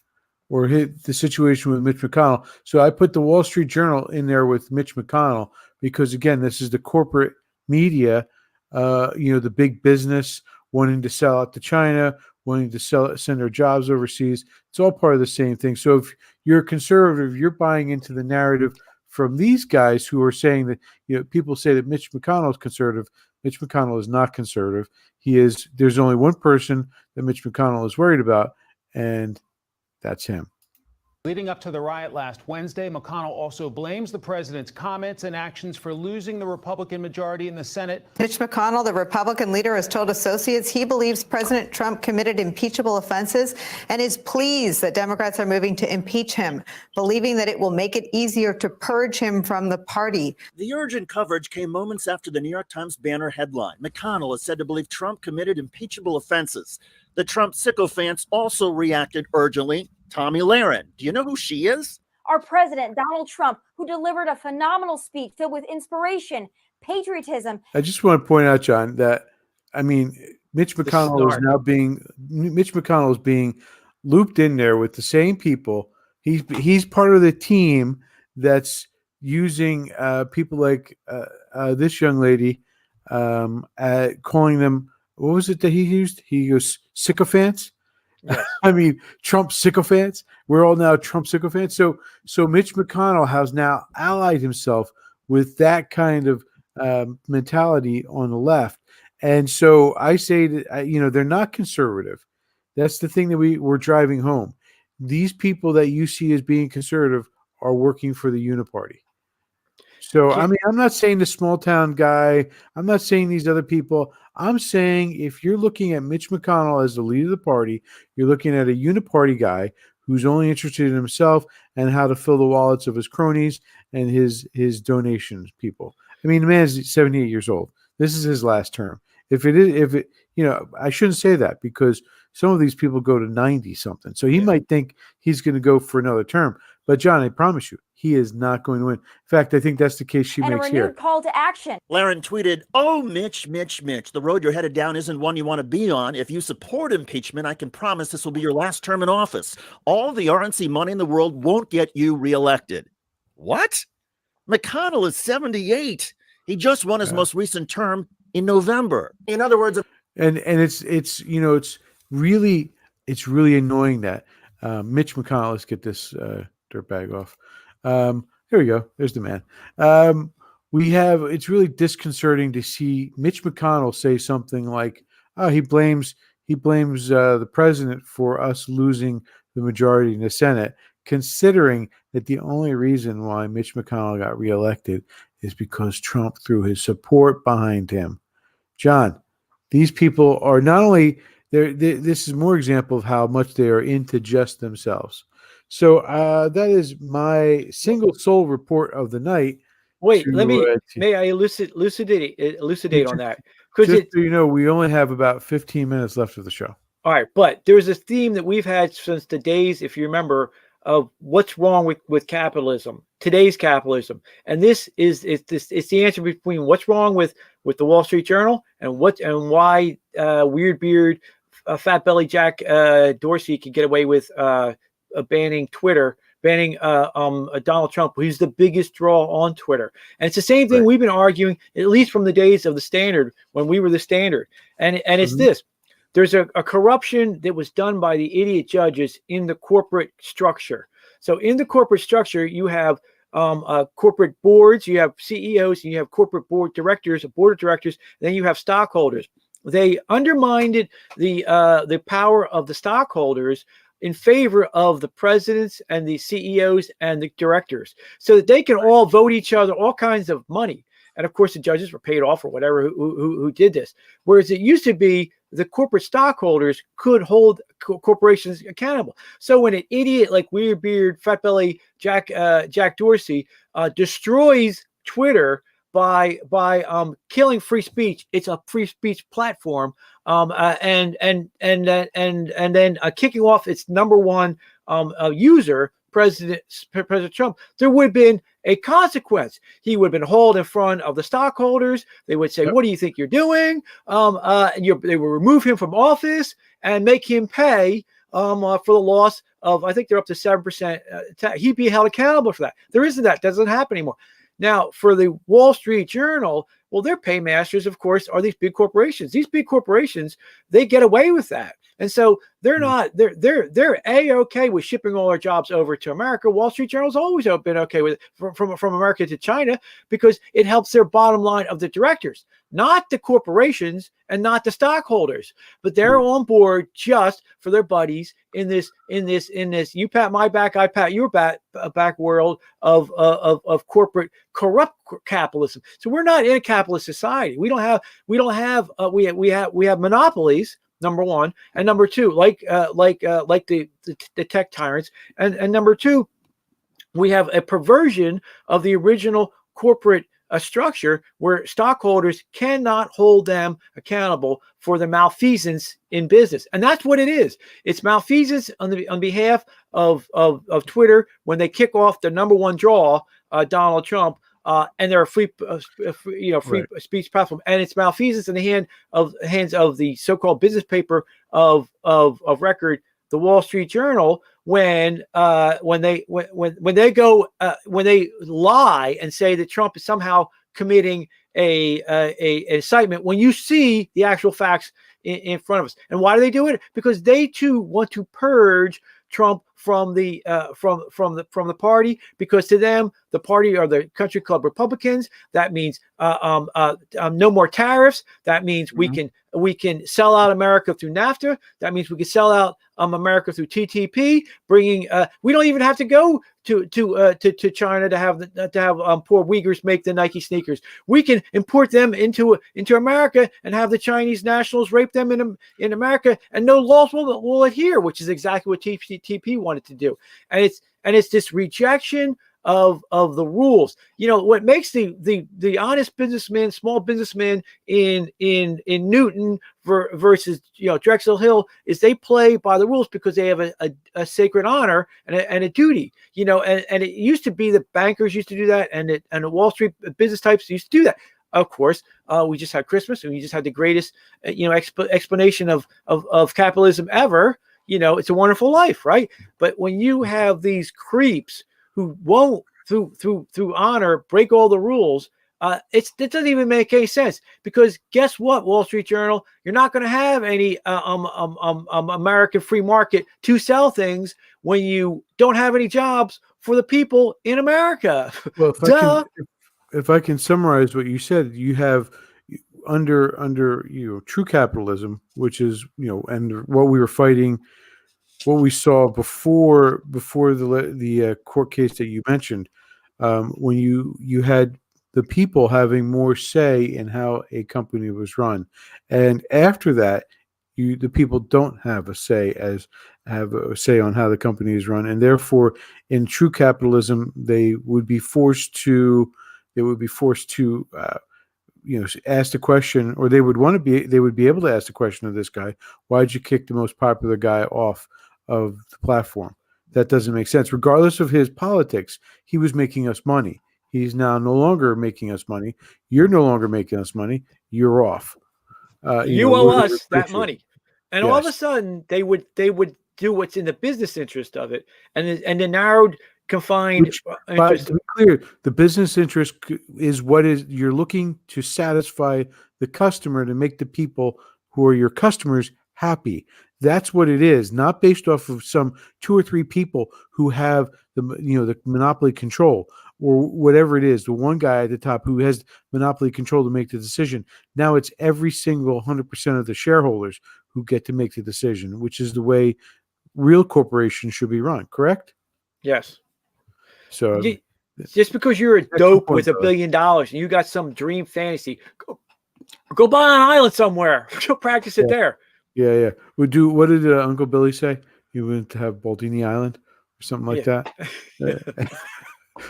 or the situation with Mitch McConnell. So I put the Wall Street Journal in there with Mitch McConnell because, again, this is the corporate media, the big business wanting to sell out to China, wanting to send their jobs overseas. It's all part of the same thing. So if you're a conservative, you're buying into the narrative from these guys who are saying that, people say that Mitch McConnell is conservative. Mitch McConnell is not conservative. There's only one person that Mitch McConnell is worried about, and that's him. Leading up to the riot last Wednesday, McConnell also blames the president's comments and actions for losing the Republican majority in the Senate. Mitch McConnell, the Republican leader, has told associates he believes President Trump committed impeachable offenses and is pleased that Democrats are moving to impeach him, believing that it will make it easier to purge him from the party. The urgent coverage came moments after the New York Times banner headline. McConnell is said to believe Trump committed impeachable offenses. The Trump sycophants also reacted urgently. Tommy Lahren, do you know who she is? Our president, Donald Trump, who delivered a phenomenal speech filled with inspiration, patriotism. I just want to point out, John, that Mitch McConnell is being looped in there with the same people. He's part of the team that's using people like this young lady, calling them. What was it that he used? He goes sycophants. Yes. Trump sycophants. We're all now Trump sycophants. So Mitch McConnell has now allied himself with that kind of mentality on the left. And so I say that, they're not conservative. That's the thing that we're driving home. These people that you see as being conservative are working for the Uniparty. So, I'm not saying the small town guy. I'm not saying these other people. I'm saying if you're looking at Mitch McConnell as the leader of the party, you're looking at a uniparty guy who's only interested in himself and how to fill the wallets of his cronies and his donations people. The man's 78 years old. This is his last term. If it, I shouldn't say that because some of these people go to 90 something. So he might think he's going to go for another term. But John, I promise you, he is not going to win. In fact, I think that's the case she and makes a renewed here. call to action. Laren tweeted, "Oh, Mitch, the road you're headed down isn't one you want to be on. If you support impeachment, I can promise this will be your last term in office. All the RNC money in the world won't get you reelected." What? McConnell is 78. He just won his most recent term in November. In other words, and it's really annoying that Mitch McConnell. Let's get this dirtbag off. Here we go. There's the man. It's really disconcerting to see Mitch McConnell say something like, "Oh, he blames the president for us losing the majority in the Senate," considering that the only reason why Mitch McConnell got reelected is because Trump threw his support behind him. John, these people are not only this is more example of how much they are into just themselves. So that is my single sole report of the night. Wait, may I elucidate on that? Just so you know, we only have about 15 minutes left of the show. All right, but there's a theme that we've had since the days, if you remember, of what's wrong with capitalism, today's capitalism, and it's the answer between what's wrong with the Wall Street Journal and why Weird Beard, Fat Belly Jack Dorsey could get away with banning Twitter, banning Donald Trump, who's the biggest draw on Twitter. And it's the same thing we've been arguing, at least from the days of the Standard, when we were the Standard. And it's this. There's a corruption that was done by the idiot judges in the corporate structure. So in the corporate structure, you have corporate boards, you have CEOs, and you have corporate board of directors, and then you have stockholders. They undermined the power of the stockholders in favor of the presidents and the CEOs and the directors, so that they can all vote each other all kinds of money. And of course, the judges were paid off or whatever who did this. Whereas it used to be the corporate stockholders could hold corporations accountable. So when an idiot like Weird Beard, Fat Belly Jack Dorsey destroys Twitter by killing free speech, it's a free speech platform, and then kicking off its number one user, President Trump, there would have been a consequence. He would have been hauled in front of the stockholders. They would say, "What do you think you're doing?" They would remove him from office and make him pay for the loss of, I think they're up to 7%. He'd be held accountable for that. There isn't that. Doesn't happen anymore. Now, for the Wall Street Journal, well, their paymasters, of course, are these big corporations. These big corporations, they get away with that. And so they're A-okay with shipping all their jobs over to America. Wall Street Journal's always been okay with it from America to China, because it helps their bottom line of the directors, not the corporations and not the stockholders, but they're on board just for their buddies in this you pat my back, I pat your back world of corporate corrupt capitalism. So we're not in a capitalist society. We have monopolies, number one, and number two, like the tech tyrants, and number two, we have a perversion of the original corporate structure where stockholders cannot hold them accountable for the malfeasance in business. And that's what it is. It's malfeasance on behalf of Twitter when they kick off the number one draw, Donald Trump, and they're a free speech platform, and it's malfeasance in the hands of the so-called business paper of record, the Wall Street Journal, when they lie and say that Trump is somehow committing an incitement, when you see the actual facts in front of us. And why do they do it? Because they too want to purge Trump from the party, because to them the party are the country club Republicans. That means no more tariffs. That means we can sell out America through NAFTA. That means we can sell out America through TTP. Bringing we don't even have to go to China to have poor Uyghurs make the Nike sneakers. We can import them into America and have the Chinese nationals rape them in America, and no laws will adhere, which is exactly what TTP wanted to do. And it's this rejection of the rules. You know what makes the honest businessman, small businessman in Newton versus Drexel Hill is they play by the rules because they have a sacred honor and a duty. And it used to be that bankers used to do that, and the Wall Street business types used to do that. Of course, we just had Christmas, and we just had the greatest, explanation of capitalism ever. It's a wonderful life, right? But when you have these creeps who won't, through honor, break all the rules, it doesn't even make any sense. Because guess what, Wall Street Journal, you're not going to have any American free market to sell things when you don't have any jobs for the people in America. Well, if I can summarize what you said, you have under true capitalism, which is and what we were fighting, what we saw before the court case that you mentioned, when you had the people having more say in how a company was run, and after that, the people don't have a say on how the company is run, and therefore, in true capitalism, they would be forced to ask the question, or they would be able to ask the question of this guy: why'd you kick the most popular guy off of the platform? That doesn't make sense. Regardless of his politics, he was making us money. He's now no longer making us money. You're no longer making us money. You're off. You owe us that money. And all of a Yes. sudden they would do what's in the business interest of it, and the narrowed, confined But interest. to be clear, the business interest is what is you're looking to satisfy the customer, to make the people who are your customers happy. That's what it is, not based off of some 2 or 3 people who have the monopoly control, or whatever it is. The one guy at the top who has monopoly control to make the decision. Now it's every single 100% of the shareholders who get to make the decision, which is the way real corporations should be run. Correct? Yes. So Just because you're a dope with $1 billion and you got some dream fantasy, go buy an island somewhere. Go practice it there. Yeah. What did Uncle Billy say? He went to have Baldini Island or something like that.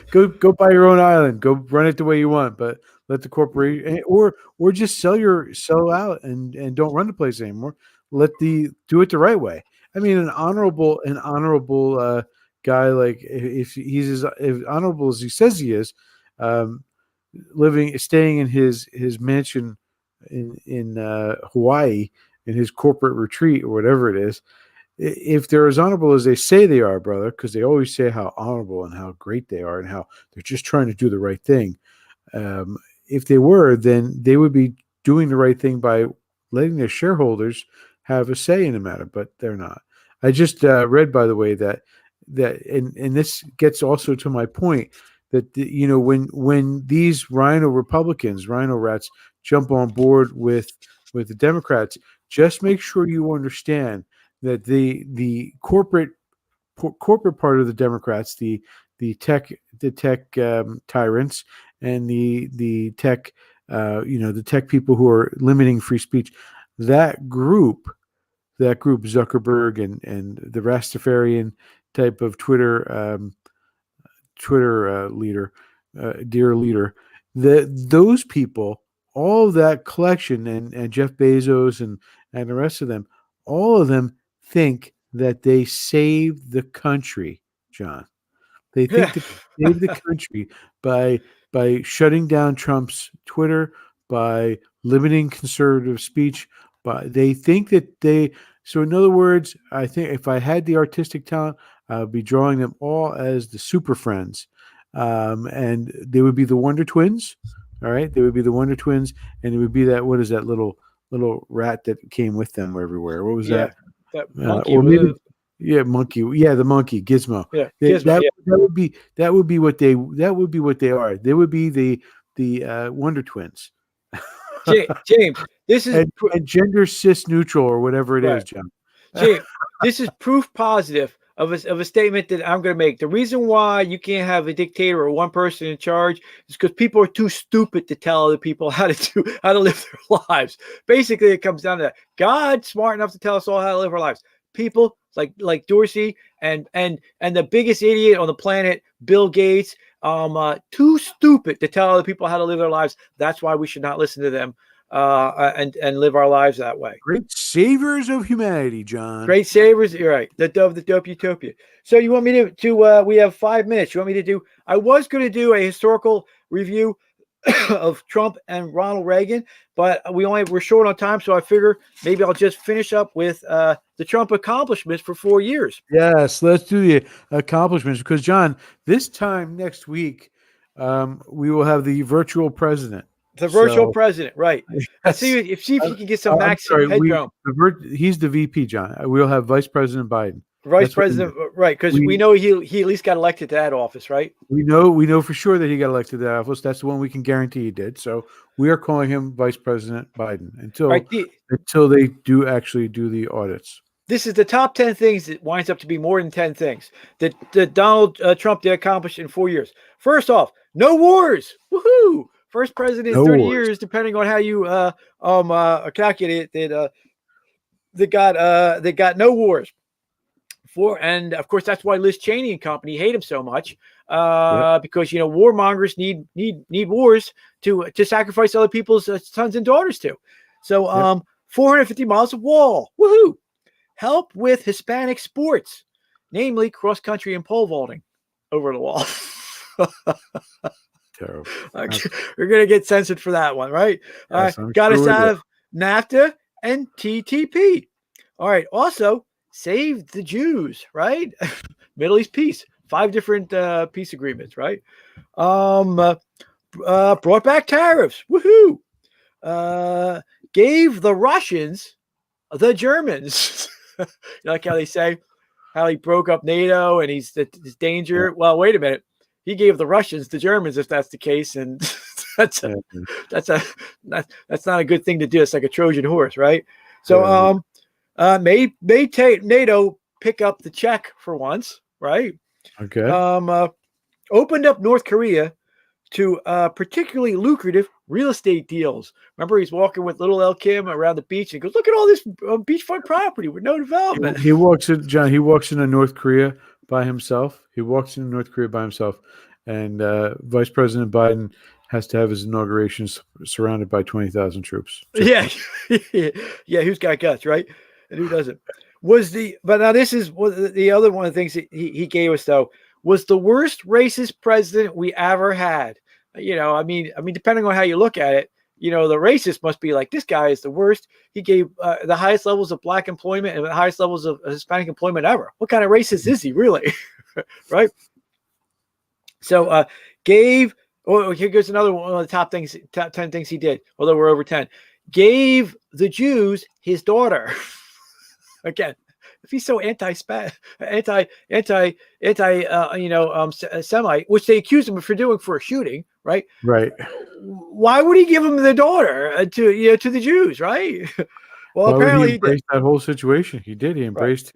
Go buy your own island. Go run it the way you want, but let the corporation or just sell out and don't run the place anymore. Do it the right way. I mean, an honorable guy, like if he's as honorable as he says he is, staying in his mansion in Hawaii, in his corporate retreat or whatever it is, if they're as honorable as they say they are, brother, because they always say how honorable and how great they are and how they're just trying to do the right thing. If they were, then they would be doing the right thing by letting their shareholders have a say in the matter, but they're not. I just read, by the way, that and this gets also to my point that when these rhino Republicans, rhino rats, jump on board with the Democrats, just make sure you understand that the corporate part of the Democrats, the tech tyrants, and the tech the tech people who are limiting free speech, that group Zuckerberg and the Rastafarian type of Twitter leader, dear leader, those people, all of that collection, and Jeff Bezos and the rest of them, all of them think that they saved the country, John. They think that they saved the country by shutting down Trump's Twitter, by limiting conservative speech. But they think that so in other words, I think if I had the artistic talent, I would be drawing them all as the Super Friends. And they would be the Wonder Twins. All right. They would be the Wonder Twins. And it would be that, what is that little rat that came with them everywhere? What was that? That monkey. Monkey. Yeah, the monkey, Gizmo. Yeah, Gizmo, that would be what they are. They would be the Wonder Twins. James, this is and gender cis neutral or whatever it is, John. James, this is proof positive of a statement that I'm going to make. The reason why you can't have a dictator or one person in charge is because people are too stupid to tell other people how to live their lives. Basically, it comes down to that. God's smart enough to tell us all how to live our lives. people like Dorsey and the biggest idiot on the planet, Bill Gates, too stupid to tell other people how to live their lives. That's why we should not listen to them and live our lives that way. Great saviors of humanity, John. Great savers. You're right. The dope utopia. So you want me to we have 5 minutes. You want me to do, I was going to do a historical review of Trump and Ronald Reagan, but we're short on time. So I figure maybe I'll just finish up with the Trump accomplishments for 4 years. Yes, let's do the accomplishments because, John, this time next week, we will have the virtual president. The virtual president, right? Yes. See if you can get some max headroom. He's the VP, John. We'll have Vice President Biden. Vice President, right? Because we know he at least got elected to that office, right? We know for sure that he got elected to that office. That's the one we can guarantee he did. So we are calling him Vice President Biden until they do actually do the audits. This is the top 10 things that winds up to be more than 10 things that Donald Trump did accomplish in 4 years. First off, no wars. Woohoo! First president in 30 years, depending on how you calculate it, that got no wars. And of course that's why Liz Cheney and company hate him so much, because warmongers need wars to sacrifice other people's sons and daughters to. So 450 miles of wall. Woohoo! Help with Hispanic sports, namely cross country and pole vaulting over the wall. Terrible. We're gonna get censored for that one, right? Got us out of NAFTA and TTP. All right. Also, saved the Jews, right? Middle East peace. 5 different peace agreements, right? Brought back tariffs. Woohoo! Gave the Russians the Germans. You like how they say how he broke up NATO and he's danger. Yeah. Well, wait a minute. He gave the Russians the Germans, if that's the case, and that's not a good thing to do. It's like a Trojan horse, right? So made NATO pick up the check for once, right? Okay. Opened up North Korea to particularly lucrative real estate deals. Remember, he's walking with little El Kim around the beach and he goes, "Look at all this beachfront property with no development." He walks in, John. He walks into North Korea by himself. And Vice President Biden has to have his inauguration surrounded by 20,000 troops. Yeah. Who's got guts, right? And who doesn't? But now this is the other one of the things that he gave us, though, was the worst racist president we ever had. I mean, depending on how you look at it, the racist must be like, this guy is the worst. He gave the highest levels of black employment and the highest levels of Hispanic employment ever. What kind of racist is he, really? Right? So here goes another one of the top 10 things he did, although we're over 10. Gave the Jews his daughter. Again, if he's so anti-Semite, which they accused him for doing for a shooting, right? Right. Why would he give him the daughter to the Jews, right? Well, apparently he embraced that whole situation. He did. He embraced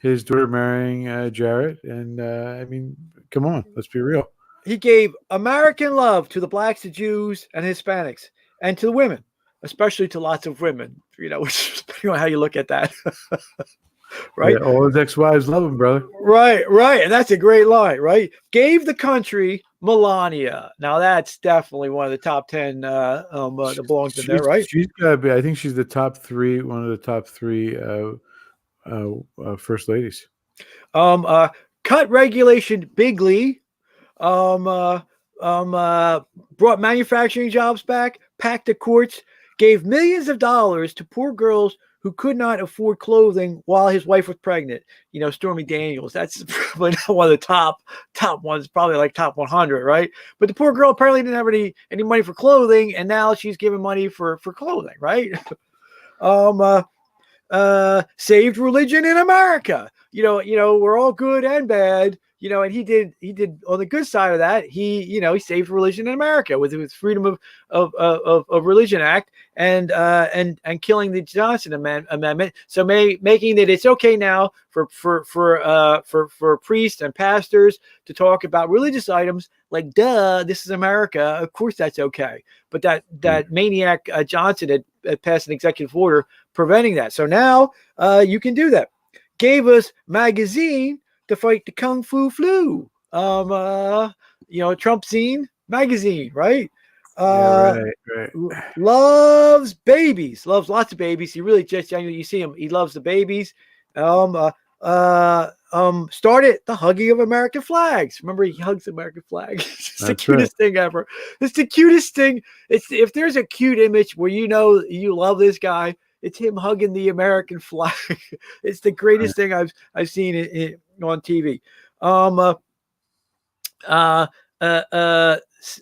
his daughter marrying Jarrett, and I mean, come on, let's be real. He gave American love to the blacks, the Jews, and Hispanics, and to the women, especially to lots of women. Which depending on how you look at that. Right? Yeah, all his ex-wives love him, brother. Right. And that's a great line, right? Gave the country Melania. Now that's definitely one of the top 10 that belongs in there, right? She's got to be. I think she's the top 3, one of the top 3 first ladies. Cut regulation bigly. Brought manufacturing jobs back. Packed the courts. Gave millions of dollars to poor girls who could not afford clothing while his wife was pregnant. Stormy Daniels. That's probably not one of the top ones, probably like top 100, right? But the poor girl apparently didn't have any money for clothing, and now she's giving money for clothing, right? Saved religion in America. We're all good and bad. And he did on the good side of that. He saved religion in America with Freedom of Religion Act and killing the Johnson Amendment. So making that it's okay now for priests and pastors to talk about religious items like, duh, this is America. Of course that's okay. But that maniac Johnson had passed an executive order preventing that. So now you can do that. gave us magazine to fight the Kung Fu flu. Trump Zine magazine, right? Right. Loves babies, loves lots of babies. He really just, you see him, he loves the babies. Started the hugging of American flags. Remember, he hugs the American flag. It's the cutest thing ever. It's the cutest thing. If there's a cute image where you love this guy, it's him hugging the American flag. It's the greatest thing I've seen on TV.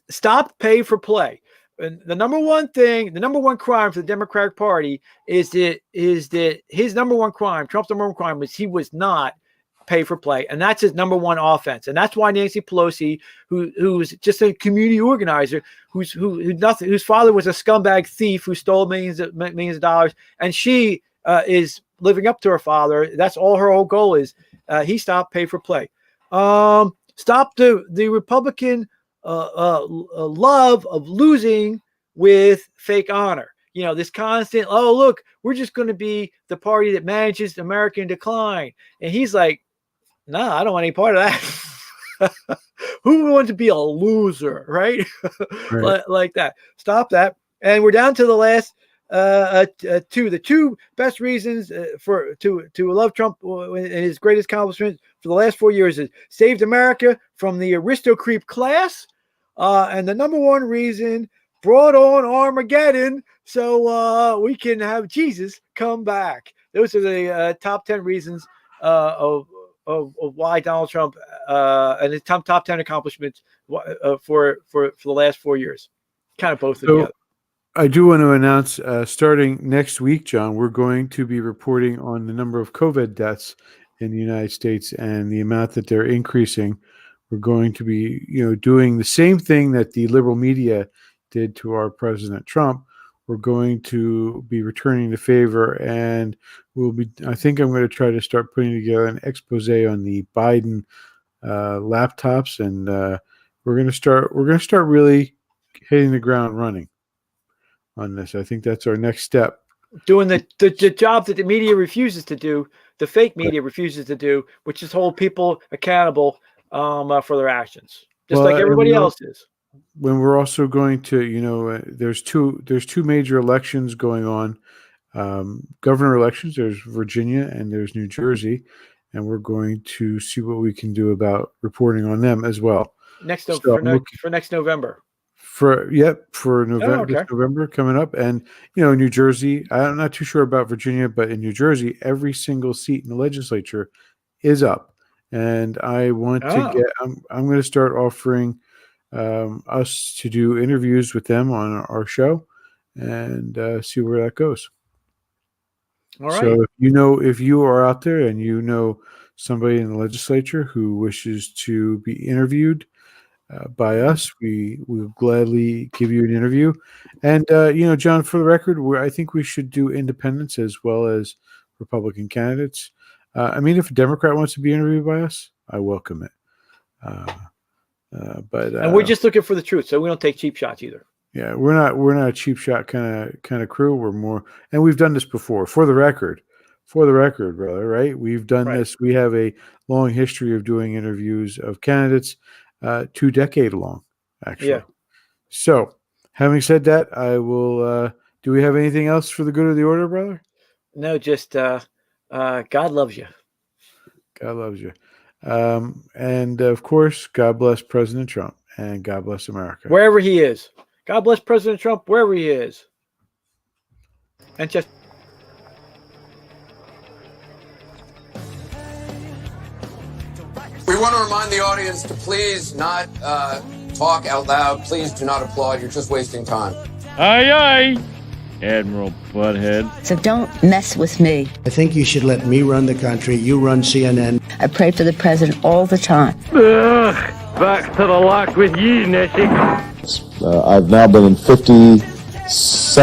Stop pay for play. And the number one crime for the Democratic Party is that his number one crime, Trump's number one crime, was he was not pay for play, and that's his number one offense. And that's why Nancy Pelosi, who's just a community organizer, whose father was a scumbag thief who stole millions of dollars, and she is living up to her father. That's all her whole goal is. He stopped pay for play. Stop the Republican love of losing with fake honor. This constant, oh, look, we're just going to be the party that manages American decline. And he's like, no, I don't want any part of that. Who wants to be a loser, right? like that. Stop that. And we're down to the last two. The two best reasons to love Trump and his greatest accomplishment for the last 4 years is saved America from the aristocrat class, and the number one reason brought on Armageddon so we can have Jesus come back. Those are the top 10 reasons of why Donald Trump and his top 10 accomplishments for the last 4 years. Kind of both together. I do want to announce, starting next week, John, we're going to be reporting on the number of COVID deaths in the United States and the amount that they're increasing. We're going to be, doing the same thing that the liberal media did to our President Trump. We're going to be returning the favor, and I think I'm going to try to start putting together an expose on the Biden laptops, and we're going to start really hitting the ground running on this. I think that's our next step. Doing the job that the media refuses to do, the fake media refuses to do, which is hold people accountable for their actions, just like everybody else is. When we're also going to, there's two major elections going on, governor elections. There's Virginia and there's New Jersey, and we're going to see what we can do about reporting on them as well. For next November. For November, this November coming up. And New Jersey, I'm not too sure about Virginia, but in New Jersey, every single seat in the legislature is up, and I want to I'm going to start offering us to do interviews with them on our show and see where that goes. All right. So if you are out there and somebody in the legislature who wishes to be interviewed by us, we will gladly give you an interview. And John, for the record, I think we should do independents as well as Republican candidates. If a Democrat wants to be interviewed by us, I welcome it. And we're just looking for the truth, so we don't take cheap shots either. Yeah, we're not a cheap shot kind of crew. We're more, and we've done this before. For the record, brother, right? We've done this. We have a long history of doing interviews of candidates, 2 decade long, actually. Yeah. So, having said that, I will. Do we have anything else for the good of the order, brother? No, just God loves you. God loves you. And of course, God bless President Trump and God bless America. Wherever he is. God bless President Trump wherever he is. And just we want to remind the audience to please not talk out loud. Please do not applaud. You're just wasting time. Aye, aye, Admiral Butthead. So don't mess with me. I think you should let me run the country. You run CNN. I pray for the president all the time. Ugh, back to the lock with you, Nessie. I've now been in 57